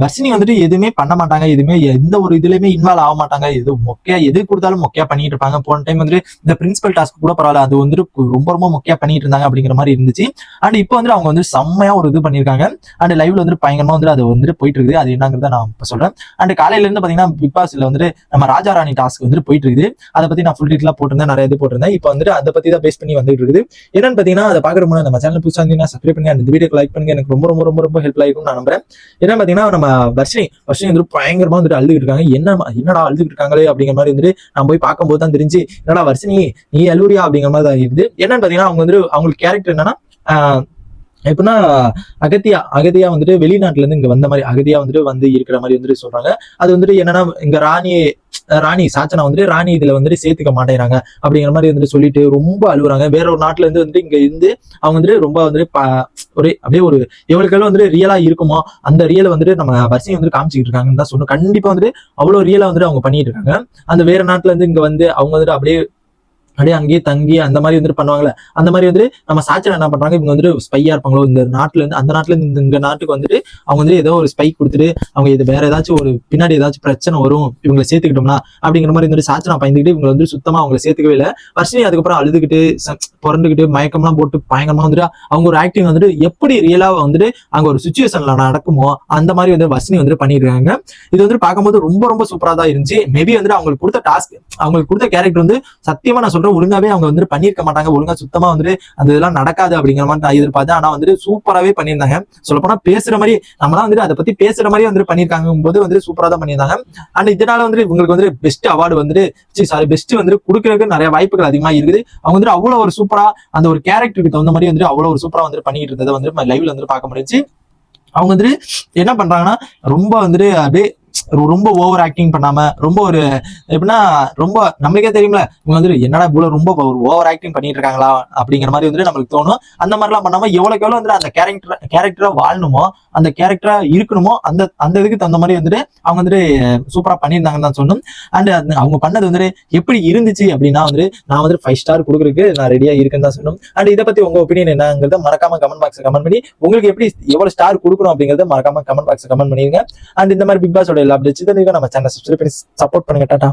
வர்ஷினி வந்துட்டு எதுவுமே பண்ண மாட்டாங்க, எதுவுமே எந்த ஒரு இதுலயுமே இன்வால்வ் ஆக மாட்டாங்க, எது மொக்கையா எது கொடுத்தாலும் மொக்கையா பண்ணிட்டு இருப்பாங்க. போன டைம் வந்துட்டு இந்த பிரின்சிபல் டாஸ்க் கூட பரவாயில்ல, அது வந்துட்டு ரொம்ப ரொம்ப மொக்கையா பண்ணிட்டு இருந்தாங்க அப்படிங்கிற மாதிரி இருந்துச்சு. அண்ட் இப்போ வந்து அவங்க வந்து செம்மையா ஒரு இது பண்ணிருக்காங்க. அண்ட் லைவ்ல வந்துட்டு பயங்கரமா வந்து அது வந்துட்டு போயிட்டு இருக்குது. அது என்னங்கிறத நான் இப்ப சொல்றேன். அண்ட் காலையில இருந்து பாத்தீங்கன்னா பிக் பாஸ்ல வந்துட்டு நம்ம ராஜா ராணி டாஸ்க் வந்துட்டு போயிட்டு இருக்குது. அதை பத்தி நான் ஃபுல் டீட்டெயிலா போட்டிருந்தேன், நிறைய இது போட்டிருந்தேன். இப்போ வந்துட்டு அதை பத்தி தான் பேஸ் பண்ணி வந்துட்டு இருக்குது. என்னன்னு பாத்தீங்கன்னா அதை பாக்குற முன்னாடி நம்ம சேனல் புதுசா இருந்தீங்கன்னா சப்ஸ்கிரைப் பண்ணி அந்த வீடியோக்கு லைக் பண்ணுங்க. எனக்கு ரொம்ப ரொம்ப ரொம்ப ரொம்ப ஹெல்ப் ஆயிருக்கும் நான் நம்புறேன். என்ன பாத்தீங்கன்னா நம்ம வர்ஷினி வந்து பயங்கரமா வந்துட்டு அழுதுகிட்டு இருக்காங்க. என்னடா அழுதுகிட்டு இருக்காங்களே அப்படிங்கிற மாதிரி வந்துட்டு நான் போய் பார்க்கும்போது தான் தெரிஞ்சு, என்னடா வர்ஷினி நீ அழுவுறியா அப்படிங்கிற மாதிரி தான் இருக்குது. என்னன்னு பாத்தீங்கன்னா அவங்க வந்துட்டு அவங்களுக்கு கேரக்டர் என்னன்னா எப்படின்னா அகதியா வந்துட்டு வெளிநாட்டுல இருந்து இங்க வந்த மாதிரி அகதியா வந்துட்டு வந்து இருக்கிற மாதிரி வந்துட்டு சொல்றாங்க. அது வந்துட்டு என்னன்னா இங்க ராணி சாச்சனா வந்துட்டு ராணி இதுல வந்துட்டு சேர்த்துக்க மாட்டேங்கிறாங்க அப்படிங்கிற மாதிரி வந்துட்டு சொல்லிட்டு ரொம்ப அழுகுறாங்க. வேற ஒரு நாட்டுல இருந்து வந்துட்டு இங்க இருந்து அவங்க வந்துட்டு ரொம்ப வந்துட்டு அப்படியே ஒரு எவ்வளவுக்கு வந்துட்டு ரியலா இருக்குமோ அந்த ரியலை வந்துட்டு நம்ம வரிசையை வந்துட்டு காமிச்சிட்டு இருக்காங்கன்னு தான் சொன்னோம். கண்டிப்பா வந்துட்டு அவ்வளவு ரியலா வந்துட்டு அவங்க பண்ணிட்டு இருக்காங்க. அந்த வேற நாட்டுல இருந்து இங்க வந்து அவங்க வந்துட்டு அப்படியே அங்கேயே தங்கி அந்த மாதிரி வந்துட்டு பண்ணுவாங்கல்ல, அந்த மாதிரி வந்துட்டு நம்ம சாச்சனா என்ன பண்றாங்க, இவங்க வந்துட்டு ஸ்பையா இருப்பாங்களோ இந்த நாட்டுல இருந்து அந்த நாட்டுல இருந்து இங்க நாட்டுக்கு வந்துட்டு அவங்க வந்து ஏதோ ஒரு ஸ்பை கொடுத்துட்டு அவங்க இது வேற ஏதாச்சும் ஒரு பின்னாடி ஏதாச்சும் பிரச்சனை வரும் இவங்களை சேர்த்துக்கிட்டோம்னா அப்படிங்கிற மாதிரி வந்துட்டு சாச்சனா பயந்துக்கிட்டு இவங்க வந்து சுத்தமா அவங்களை சேர்த்துக்கவே இல்லை. வர்ஷினி அதுக்கப்புறம் அழுதுகிட்டு புரண்டுகிட்டு மயக்கம்லாம் போட்டு பயங்கரமா வந்துட்டு அவங்க ஒரு ஆக்டிங் வந்துட்டு எப்படி ரியலா வந்துட்டு அங்க ஒரு சுச்சுவேஷன்ல நடக்குமோ அந்த மாதிரி வந்து வர்ஷினி வந்துட்டு பண்ணிருக்காங்க. இது வந்துட்டு பார்க்கும்போது ரொம்ப ரொம்ப சூப்பரா தான் இருந்துச்சு. மேபி வந்துட்டு அவங்களுக்கு கொடுத்த டாஸ்க் அவங்களுக்கு கொடுத்த கேரக்டர் வந்து சத்தியமா நான் சொல்றேன் ஒழுங்காவே அவங்க வந்து பண்ணிருக்க மாட்டாங்க. ஒழுங்கா சுத்தமா வந்துட்டு அந்த இதெல்லாம் நடக்காது அப்படிங்கிற மாதிரி நான் எதிர்பார்த்தேன். ஆனா வந்துட்டு சூப்பராகவே பண்ணியிருந்தாங்க. சொல்லப்போனா பேசுற மாதிரி நம்மளாம் வந்துட்டு அதை பத்தி பேசுற மாதிரி வந்துட்டு பண்ணிருக்காங்க போது வந்துட்டு சூப்பரா தான் பண்ணியிருந்தாங்க. அண்ட் இதனால வந்துட்டு உங்களுக்கு வந்து பெஸ்ட் அவார்டு வந்துட்டு பெஸ்ட் வந்துட்டு கொடுக்கறதுக்கு நிறைய வாய்ப்புகள் அதிகமா இருக்குது. அவங்க வந்துட்டு அவ்வளவு ஒரு சூப்பரா அந்த ஒரு கேரக்டருக்கு தகுந்த மாதிரி வந்துட்டு அவ்வளவு ஒரு சூப்பரா வந்துட்டு பண்ணிட்டு இருந்ததை வந்து லைவ்ல வந்துட்டு பார்க்க முடிஞ்சு. அவங்க வந்துட்டு என்ன பண்றாங்கன்னா ரொம்ப வந்துட்டு அப்படியே ரொம்ப ஓவர் ஆக்டிங் பண்ணாம ரொம்ப ஒரு எப்படின்னா ரொம்ப நம்மளுக்கே தெரியும்ல இவங்க வந்து என்னடா இவ்வளவு ரொம்ப ஓவர் ஆக்டிங் பண்ணிட்டு இருக்காங்களா அப்படிங்கிற மாதிரி வந்துட்டு நம்மளுக்கு தோணும். அந்த மாதிரிலாம் பண்ணாம எவ்வளவுக்கு எவ்வளவு வந்துட்டு அந்த கேரக்டரா வாழணுமோ அந்த கேரக்டரா இருக்கணுமோ அந்த இதுக்கு தகுந்த மாதிரி வந்துட்டு அவங்க வந்துட்டு சூப்பரா பண்ணியிருந்தாங்கன்னு தான் சொல்லணும். அண்ட் அவங்க பண்ணது வந்துட்டு எப்படி இருந்துச்சு அப்படின்னா வந்துட்டு நான் வந்துட்டு 5 ஸ்டார் கொடுக்குறதுக்கு நான் ரெடியா இருக்குன்னு தான் சொல்லணும். அண்ட் இதை பத்தி உங்க ஒப்பீனியன் என்னங்கிறத மறக்காம கமெண்ட் பாக்ஸ் கமெண்ட் பண்ணி உங்களுக்கு எப்படி எவ்வளவு ஸ்டார் கொடுக்கணும் அப்படிங்கறத மறக்காம கமெண்ட் பாக்ஸ் கமெண்ட் பண்ணிருங்க. அண்ட் இந்த மாதிரி பிக் பாஸோட எல்லா அப்டேட்ஸ் நம்ம சேனல் சப்ஸ்கிரைப் பண்ணி சப்போர்ட் பண்ணுங்க. டாடா.